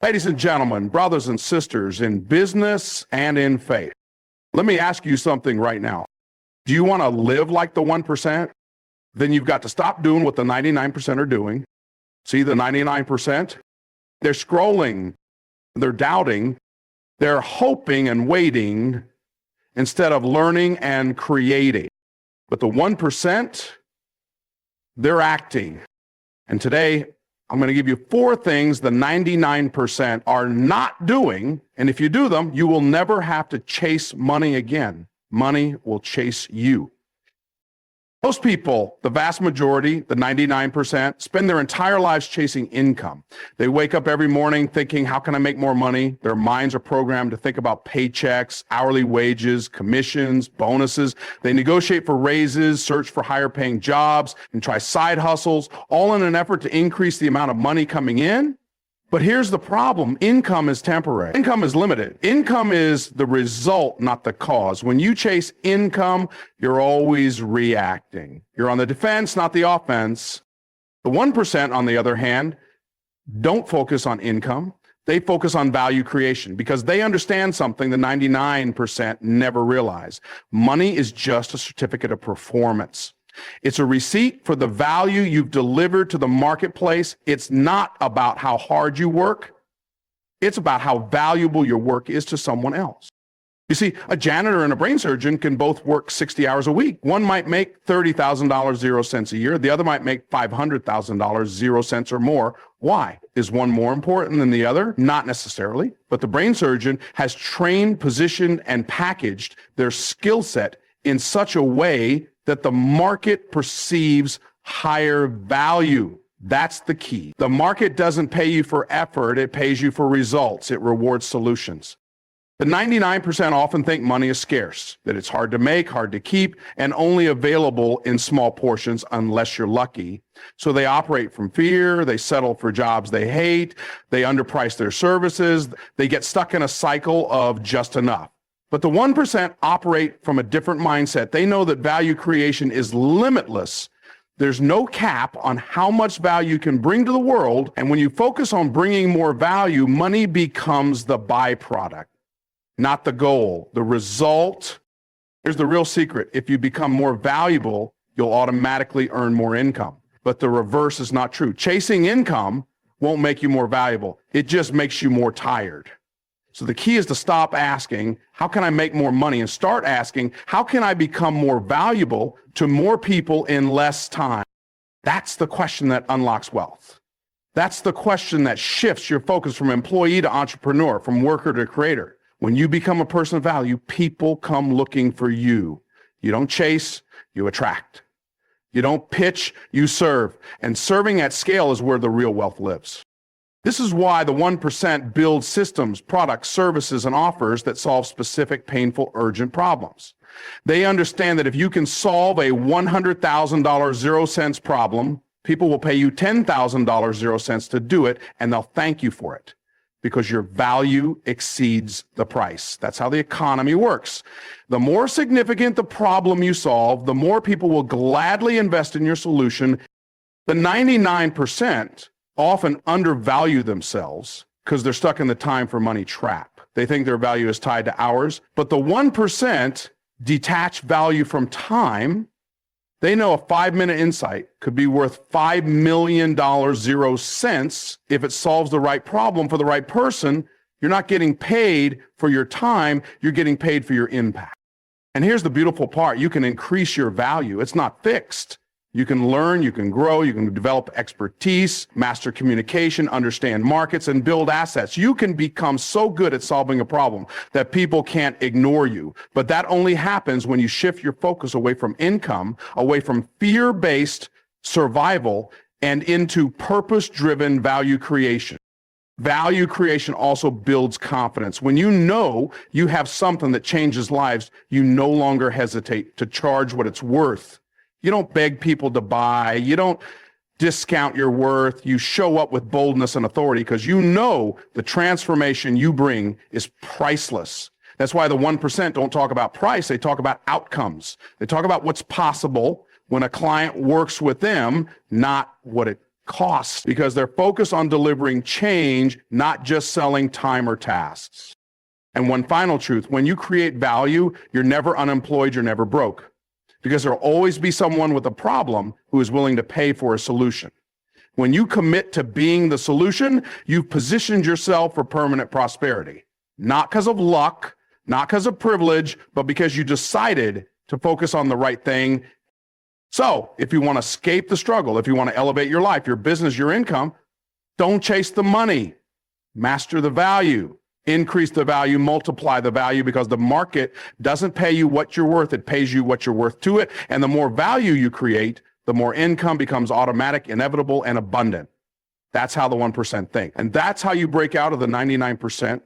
Ladies and gentlemen, brothers and sisters in business and in faith, let me ask you something right now. Do you want to live like the 1%? Then you've got to stop doing what the 99% are doing. See the 99%? They're scrolling, they're doubting, they're hoping and waiting instead of learning and creating. But the 1%, they're acting. And today, I'm going to give you 4 things the 99% are not doing. And if you do them, you will never have to chase money again. Money will chase you. Most people, the vast majority, the 99%, spend their entire lives chasing income. They wake up every morning thinking, how can I make more money? Their minds are programmed to think about paychecks, hourly wages, commissions, bonuses. They negotiate for raises, search for higher paying jobs, and try side hustles, all in an effort to increase the amount of money coming in. But here's the problem. Income is temporary. Income is limited. Income is the result, not the cause. When you chase income, you're always reacting. You're on the defense, not the offense. The 1%, on the other hand, don't focus on income. They focus on value creation because they understand something the 99% never realize. Money is just a certificate of performance. It's a receipt for the value you've delivered to the marketplace. It's not about how hard you work. It's about how valuable your work is to someone else. You see, a janitor and a brain surgeon can both work 60 hours a week. One might make $30,000, 0 cents a year. The other might make $500,000, 0 cents or more. Why? Is one more important than the other? Not necessarily. But the brain surgeon has trained, positioned, and packaged their skill set in such a way that the market perceives higher value. That's the key. The market doesn't pay you for effort, it pays you for results. It rewards solutions. The 99% often think money is scarce, that it's hard to make, hard to keep, and only available in small portions unless you're lucky. So they operate from fear, they settle for jobs they hate, they underprice their services, they get stuck in a cycle of just enough. But the 1% operate from a different mindset. They know that value creation is limitless. There's no cap on how much value you can bring to the world. And when you focus on bringing more value, money becomes the byproduct, not the goal. The result, here's the real secret. If you become more valuable, you'll automatically earn more income. But the reverse is not true. Chasing income won't make you more valuable. It just makes you more tired. So the key is to stop asking, how can I make more money? And start asking, how can I become more valuable to more people in less time? That's the question that unlocks wealth. That's the question that shifts your focus from employee to entrepreneur, from worker to creator. When you become a person of value, people come looking for you. You don't chase, you attract. You don't pitch, you serve. And serving at scale is where the real wealth lives. This is why the 1% builds systems, products, services, and offers that solve specific, painful, urgent problems. They understand that if you can solve a $100,000 0 cents problem, people will pay you $10,000 0 cents to do it, and they'll thank you for it because your value exceeds the price. That's how the economy works. The more significant the problem you solve, the more people will gladly invest in your solution. The 99% often undervalue themselves because they're stuck in the time for money trap. They think their value is tied to hours, but the 1% detach value from time. They know a 5-minute insight could be worth $5 million 0 cents if it solves the right problem for the right person. You're not getting paid for your time, you're getting paid for your impact. And here's the beautiful part. You can increase your value. It's not fixed. You can learn, you can grow, you can develop expertise, master communication, understand markets, and build assets. You can become so good at solving a problem that people can't ignore you. But that only happens when you shift your focus away from income, away from fear-based survival, and into purpose-driven value creation. Value creation also builds confidence. When you know you have something that changes lives, you no longer hesitate to charge what it's worth. You don't beg people to buy. You don't discount your worth. You show up with boldness and authority because you know the transformation you bring is priceless. That's why the 1% don't talk about price. They talk about outcomes. They talk about what's possible when a client works with them, not what it cost because they're focused on delivering change, not just selling time or tasks. And one final truth, when you create value, you're never unemployed, you're never broke, because there'll always be someone with a problem who is willing to pay for a solution. When you commit to being the solution, you've positioned yourself for permanent prosperity, not because of luck, not because of privilege, but because you decided to focus on the right thing. So if you want to escape the struggle, if you want to elevate your life, your business, your income, don't chase the money. Master the value. Increase the value, multiply the value, because the market doesn't pay you what you're worth. It pays you what you're worth to it. And the more value you create, the more income becomes automatic, inevitable, and abundant. That's how the 1% think. And that's how you break out of the 99%.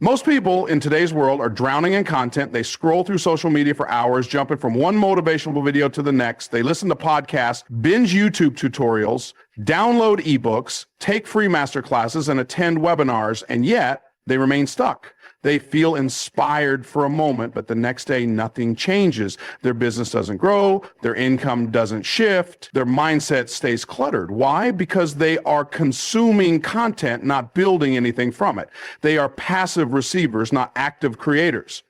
Most people in today's world are drowning in content. They scroll through social media for hours, jumping from one motivational video to the next. They listen to podcasts, binge YouTube tutorials, download ebooks, take free masterclasses, and attend webinars. And yet they remain stuck. They feel inspired for a moment, but the next day nothing changes. Their business doesn't grow, their income doesn't shift, their mindset stays cluttered. Why? Because they are consuming content, not building anything from it. They are passive receivers, not active creators.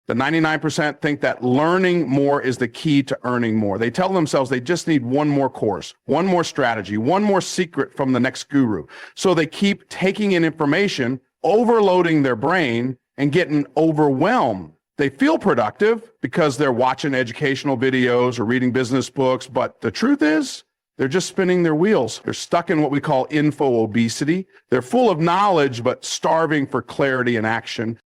The 99% think that learning more is the key to earning more. They tell themselves they just need one more course, one more strategy, one more secret from the next guru. So they keep taking in information, overloading their brain, and getting overwhelmed. They feel productive because they're watching educational videos or reading business books, but the truth is, they're just spinning their wheels. They're stuck in what we call info obesity. They're full of knowledge, but starving for clarity and action.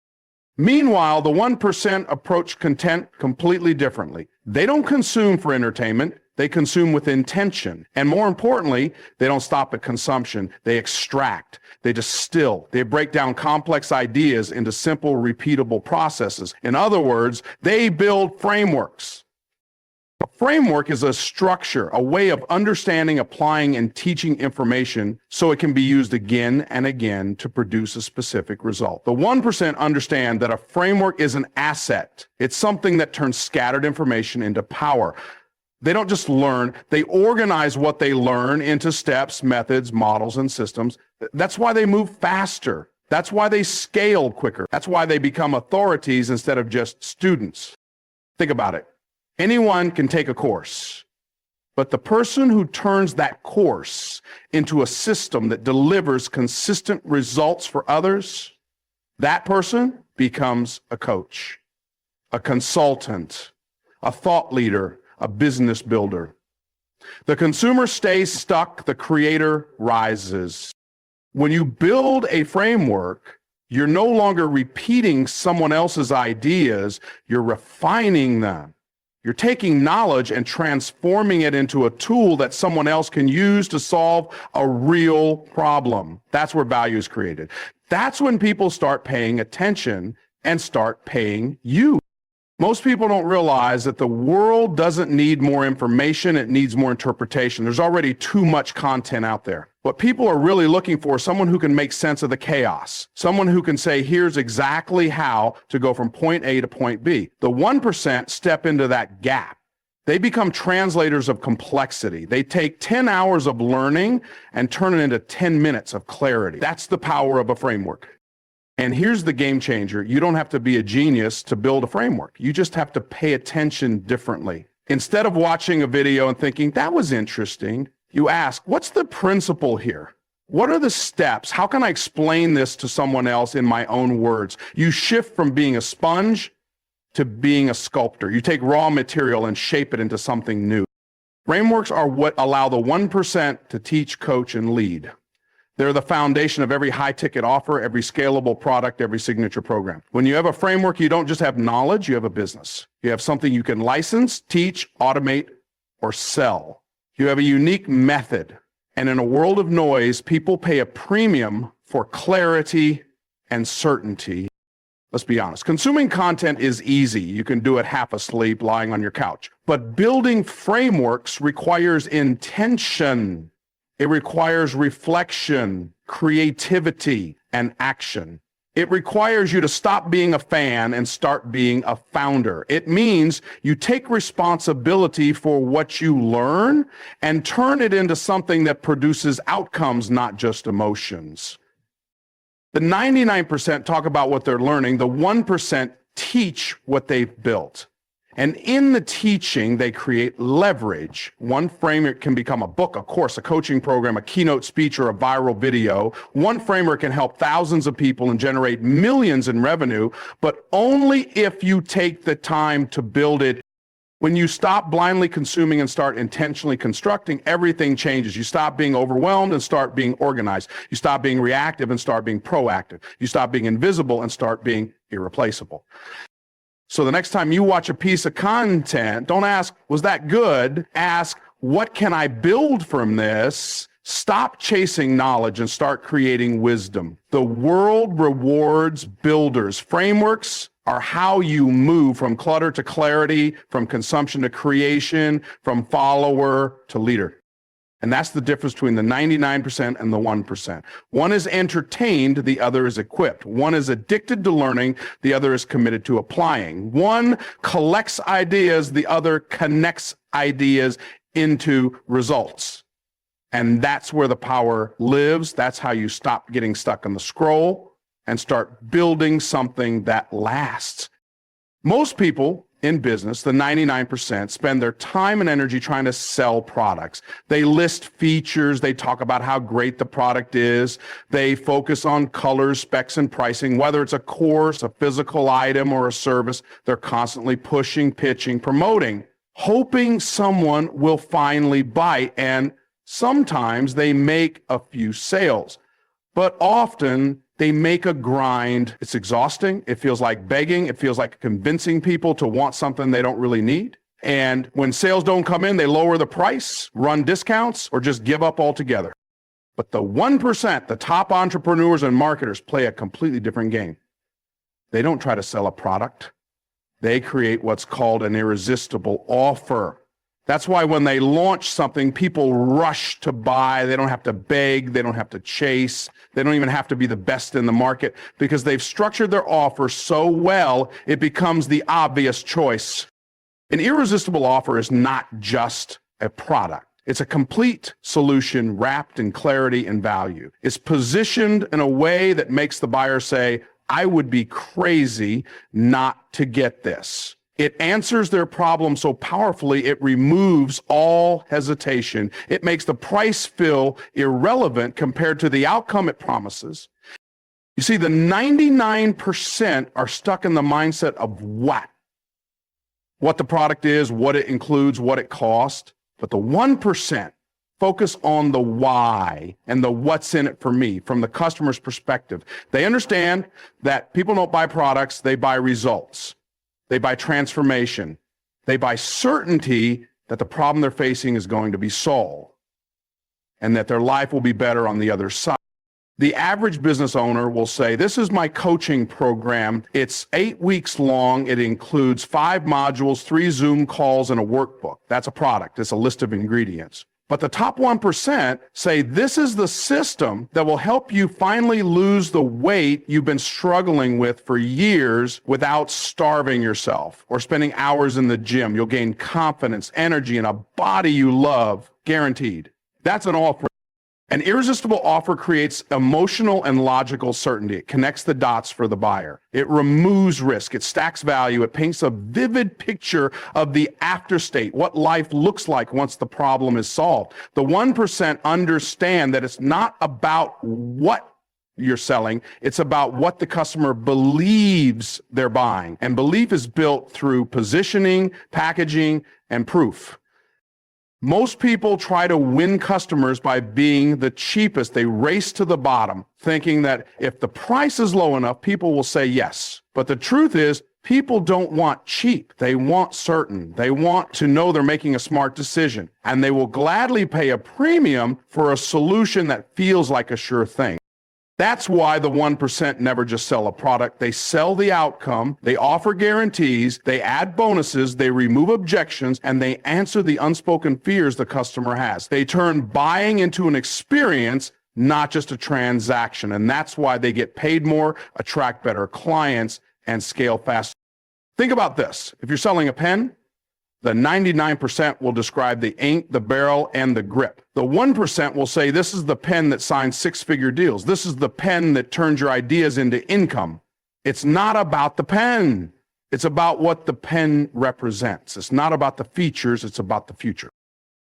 Meanwhile, the 1% approach content completely differently. They don't consume for entertainment. They consume with intention. And more importantly, they don't stop at consumption. They extract, they distill, they break down complex ideas into simple, repeatable processes. In other words, they build frameworks. A framework is a structure, a way of understanding, applying, and teaching information so it can be used again and again to produce a specific result. The 1% understand that a framework is an asset. It's something that turns scattered information into power. They don't just learn, they organize what they learn into steps, methods, models, and systems. That's why they move faster. That's why they scale quicker. That's why they become authorities instead of just students. Think about it. Anyone can take a course, but the person who turns that course into a system that delivers consistent results for others, that person becomes a coach, a consultant, a thought leader, a business builder. The consumer stays stuck, the creator rises. When you build a framework, you're no longer repeating someone else's ideas, you're refining them. You're taking knowledge and transforming it into a tool that someone else can use to solve a real problem. That's where value is created. That's when people start paying attention and start paying you. Most people don't realize that the world doesn't need more information, it needs more interpretation. There's already too much content out there. What people are really looking for is someone who can make sense of the chaos, someone who can say, here's exactly how to go from point A to point B. The 1% step into that gap. They become translators of complexity. They take 10 hours of learning and turn it into 10 minutes of clarity. That's the power of a framework. And here's the game changer. You don't have to be a genius to build a framework. You just have to pay attention differently. Instead of watching a video and thinking, that was interesting, you ask, what's the principle here? What are the steps? How can I explain this to someone else in my own words? You shift from being a sponge to being a sculptor. You take raw material and shape it into something new. Frameworks are what allow the 1% to teach, coach, and lead. They're the foundation of every high-ticket offer, every scalable product, every signature program. When you have a framework, you don't just have knowledge, you have a business. You have something you can license, teach, automate, or sell. You have a unique method. And in a world of noise, people pay a premium for clarity and certainty. Let's be honest. Consuming content is easy. You can do it half asleep, lying on your couch. But building frameworks requires intention. It requires reflection, creativity, and action. It requires you to stop being a fan and start being a founder. It means you take responsibility for what you learn and turn it into something that produces outcomes, not just emotions. The 99% talk about what they're learning. The 1% teach what they've built. And in the teaching, they create leverage. One framework can become a book, a course, a coaching program, a keynote speech, or a viral video. One framework can help thousands of people and generate millions in revenue, but only if you take the time to build it. When you stop blindly consuming and start intentionally constructing, everything changes. You stop being overwhelmed and start being organized. You stop being reactive and start being proactive. You stop being invisible and start being irreplaceable. So the next time you watch a piece of content, don't ask, was that good? Ask, what can I build from this? Stop chasing knowledge and start creating wisdom. The world rewards builders. Frameworks are how you move from clutter to clarity, from consumption to creation, from follower to leader. And that's the difference between the 99% and the 1%. One is entertained, the other is equipped. One is addicted to learning, the other is committed to applying. One collects ideas, the other connects ideas into results. And that's where the power lives. That's how you stop getting stuck on the scroll and start building something that lasts. Most people in business, the 99%, spend their time and energy trying to sell products. They list features. They talk about how great the product is. They focus on colors, specs, and pricing. Whether it's a course, a physical item, or a service, they're constantly pushing, pitching, promoting, hoping someone will finally bite. And sometimes they make a few sales, but often they make a grind. It's exhausting. It feels like begging. It feels like convincing people to want something they don't really need. And when sales don't come in, they lower the price, run discounts, or just give up altogether. But the 1%, the top entrepreneurs and marketers, play a completely different game. They don't try to sell a product. They create what's called an irresistible offer. That's why when they launch something, people rush to buy. They don't have to beg. They don't have to chase. They don't even have to be the best in the market because they've structured their offer so well, it becomes the obvious choice. An irresistible offer is not just a product. It's a complete solution wrapped in clarity and value. It's positioned in a way that makes the buyer say, I would be crazy not to get this. It answers their problem so powerfully, it removes all hesitation. It makes the price feel irrelevant compared to the outcome it promises. You see, the 99% are stuck in the mindset of what the product is, what it includes, what it costs. But the 1% focus on the why and the what's in it for me from the customer's perspective. They understand that people don't buy products, they buy results. They buy transformation. They buy certainty that the problem they're facing is going to be solved and that their life will be better on the other side. The average business owner will say, this is my coaching program. It's 8 weeks long. It includes 5 modules, 3 Zoom calls, and a workbook. That's a product. It's a list of ingredients. But the top 1% say this is the system that will help you finally lose the weight you've been struggling with for years without starving yourself or spending hours in the gym. You'll gain confidence, energy, and a body you love, guaranteed. That's an offer. An irresistible offer creates emotional and logical certainty. It connects the dots for the buyer. It removes risk. It stacks value. It paints a vivid picture of the after state, what life looks like once the problem is solved. The 1% understand that it's not about what you're selling. It's about what the customer believes they're buying. And belief is built through positioning, packaging, and proof. Most people try to win customers by being the cheapest. They race to the bottom, thinking that if the price is low enough, people will say yes. But the truth is, people don't want cheap. They want certain. They want to know they're making a smart decision. And they will gladly pay a premium for a solution that feels like a sure thing. That's why the 1% never just sell a product. They sell the outcome, they offer guarantees, they add bonuses, they remove objections, and they answer the unspoken fears the customer has. They turn buying into an experience, not just a transaction. And that's why they get paid more, attract better clients, and scale faster. Think about this. If you're selling a pen, the 99% will describe the ink, the barrel, and the grip. The 1% will say, this is the pen that signs six-figure deals. This is the pen that turns your ideas into income. It's not about the pen. It's about what the pen represents. It's not about the features. It's about the future.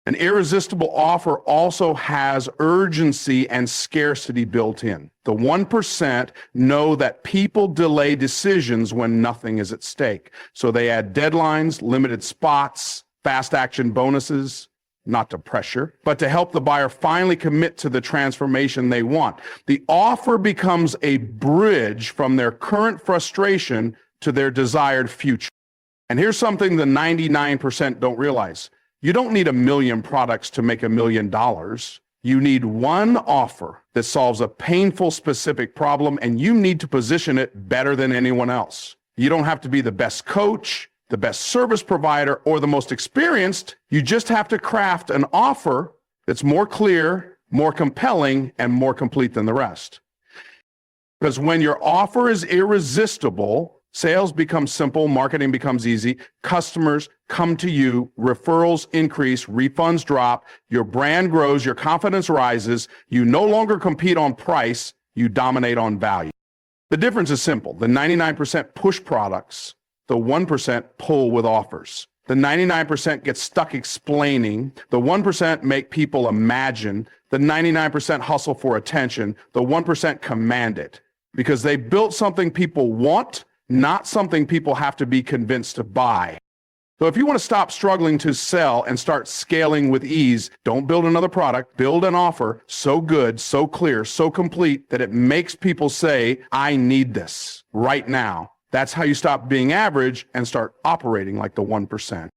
An irresistible offer also has urgency and scarcity built in. The 1% know that people delay decisions when nothing is at stake. So they add deadlines, limited spots, fast action bonuses, not to pressure, but to help the buyer finally commit to the transformation they want. The offer becomes a bridge from their current frustration to their desired future. And here's something the 99% don't realize. You don't need 1 million products to make $1 million. You need one offer that solves a painful, specific problem, and you need to position it better than anyone else. You don't have to be the best coach, the best service provider, or the most experienced. You just have to craft an offer that's more clear, more compelling, and more complete than the rest. Because when your offer is irresistible, sales become simple, marketing becomes easy, customers come to you, referrals increase, refunds drop, your brand grows, your confidence rises, you no longer compete on price, you dominate on value. The difference is simple. The 99% push products, the 1% pull with offers. The 99% get stuck explaining, the 1% make people imagine, the 99% hustle for attention, the 1% command it. Because they built something people want, not something people have to be convinced to buy. So if you want to stop struggling to sell and start scaling with ease, don't build another product, build an offer so good, so clear, so complete that it makes people say, I need this right now. That's how you stop being average and start operating like the 1%.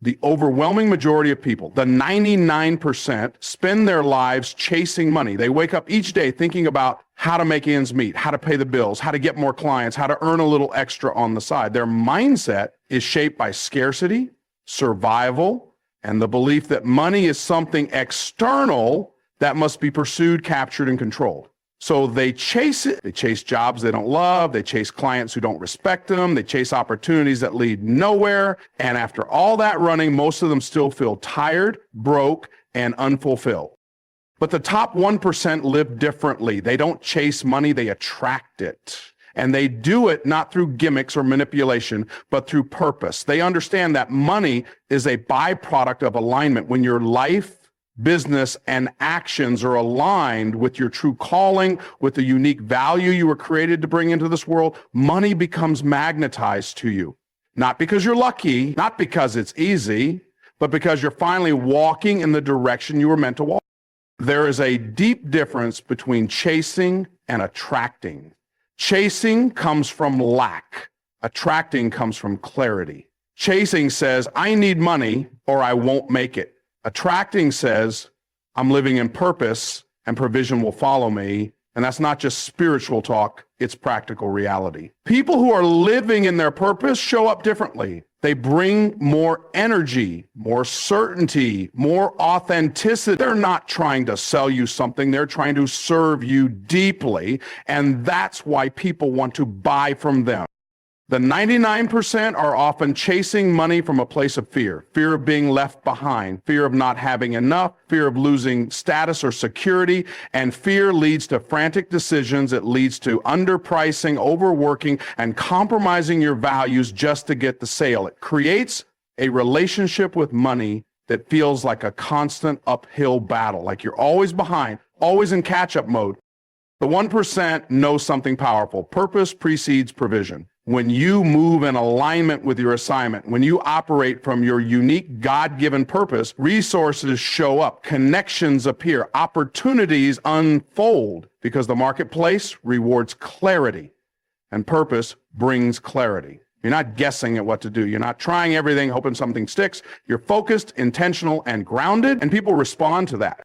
The overwhelming majority of people, the 99%, spend their lives chasing money. They wake up each day thinking about how to make ends meet, how to pay the bills, how to get more clients, how to earn a little extra on the side. Their mindset is shaped by scarcity, survival, and the belief that money is something external that must be pursued, captured, and controlled. So they chase it. They chase jobs they don't love. They chase clients who don't respect them. They chase opportunities that lead nowhere. And after all that running, most of them still feel tired, broke, and unfulfilled. But the top 1% live differently. They don't chase money, they attract it. And they do it not through gimmicks or manipulation, but through purpose. They understand that money is a byproduct of alignment. When your life, business, and actions are aligned with your true calling, with the unique value you were created to bring into this world, money becomes magnetized to you. Not because you're lucky, not because it's easy, but because you're finally walking in the direction you were meant to walk. There is a deep difference between chasing and attracting. Chasing comes from lack. Attracting comes from clarity. Chasing says, I need money or I won't make it. Attracting says, I'm living in purpose and provision will follow me. And that's not just spiritual talk, it's practical reality. People who are living in their purpose show up differently. They bring more energy, more certainty, more authenticity. They're not trying to sell you something. They're trying to serve you deeply. And that's why people want to buy from them. The 99% are often chasing money from a place of fear. Fear of being left behind, fear of not having enough, fear of losing status or security, and fear leads to frantic decisions. It leads to underpricing, overworking, and compromising your values just to get the sale. It creates a relationship with money that feels like a constant uphill battle, like you're always behind, always in catch-up mode. The 1% knows something powerful. Purpose precedes provision. When you move in alignment with your assignment, when you operate from your unique God-given purpose, resources show up, connections appear, opportunities unfold because the marketplace rewards clarity and purpose brings clarity. You're not guessing at what to do. You're not trying everything, hoping something sticks. You're focused, intentional, and grounded, and people respond to that.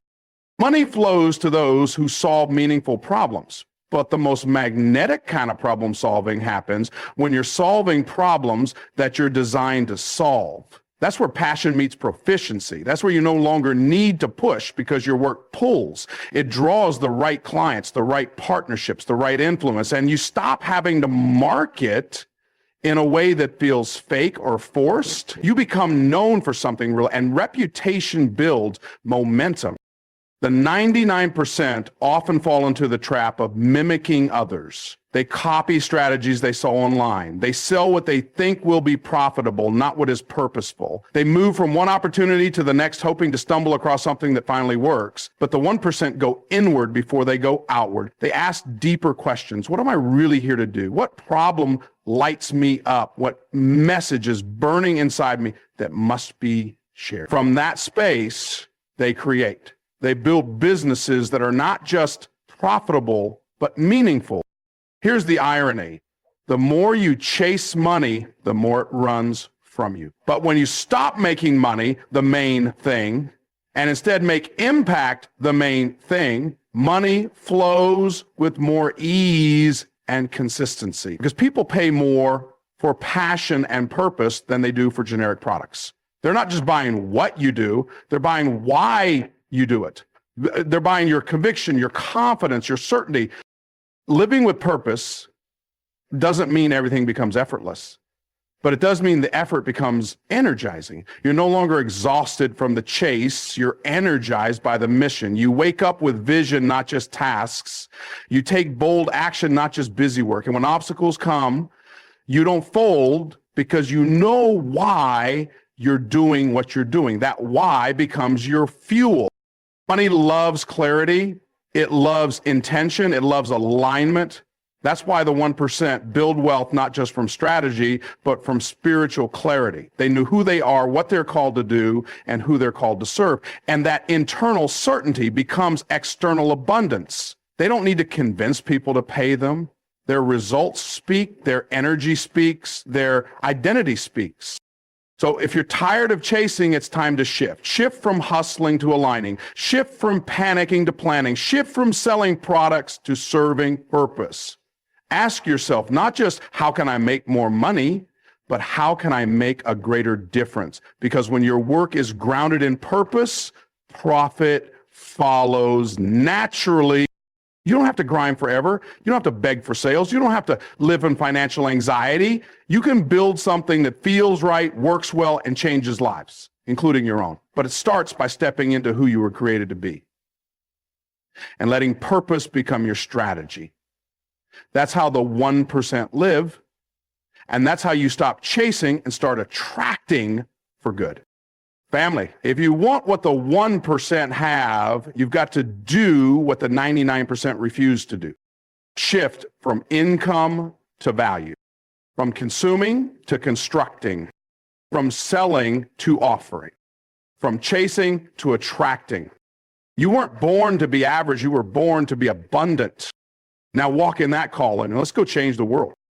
Money flows to those who solve meaningful problems. But the most magnetic kind of problem solving happens when you're solving problems that you're designed to solve. That's where passion meets proficiency. That's where you no longer need to push because your work pulls. It draws the right clients, the right partnerships, the right influence, and you stop having to market in a way that feels fake or forced. You become known for something real, and reputation builds momentum. The 99% often fall into the trap of mimicking others. They copy strategies they saw online. They sell what they think will be profitable, not what is purposeful. They move from one opportunity to the next, hoping to stumble across something that finally works. But the 1% go inward before they go outward. They ask deeper questions. What am I really here to do? What problem lights me up? What message is burning inside me that must be shared? From that space, they create. They build businesses that are not just profitable, but meaningful. Here's the irony. The more you chase money, the more it runs from you. But when you stop making money the main thing, and instead make impact the main thing, money flows with more ease and consistency. Because people pay more for passion and purpose than they do for generic products. They're not just buying what you do, they're buying why you do it. They're buying your conviction, your confidence, your certainty. Living with purpose doesn't mean everything becomes effortless, but it does mean the effort becomes energizing. You're no longer exhausted from the chase. You're energized by the mission. You wake up with vision, not just tasks. You take bold action, not just busy work. And when obstacles come, you don't fold because you know why you're doing what you're doing. That why becomes your fuel. Money loves clarity. It loves intention. It loves alignment. That's why the 1% build wealth, not just from strategy, but from spiritual clarity. They knew who they are, what they're called to do, and who they're called to serve. And that internal certainty becomes external abundance. They don't need to convince people to pay them. Their results speak, their energy speaks, their identity speaks. So if you're tired of chasing, it's time to shift. Shift from hustling to aligning. Shift from panicking to planning. Shift from selling products to serving purpose. Ask yourself, not just how can I make more money, but how can I make a greater difference? Because when your work is grounded in purpose, profit follows naturally. You don't have to grind forever. You don't have to beg for sales. You don't have to live in financial anxiety. You can build something that feels right, works well, and changes lives, including your own. But it starts by stepping into who you were created to be and letting purpose become your strategy. That's how the 1% live, and that's how you stop chasing and start attracting for good. Family, if you want what the 1% have, you've got to do what the 99% refuse to do. Shift from income to value, from consuming to constructing, from selling to offering, from chasing to attracting. You weren't born to be average, you were born to be abundant. Now walk in that calling and let's go change the world.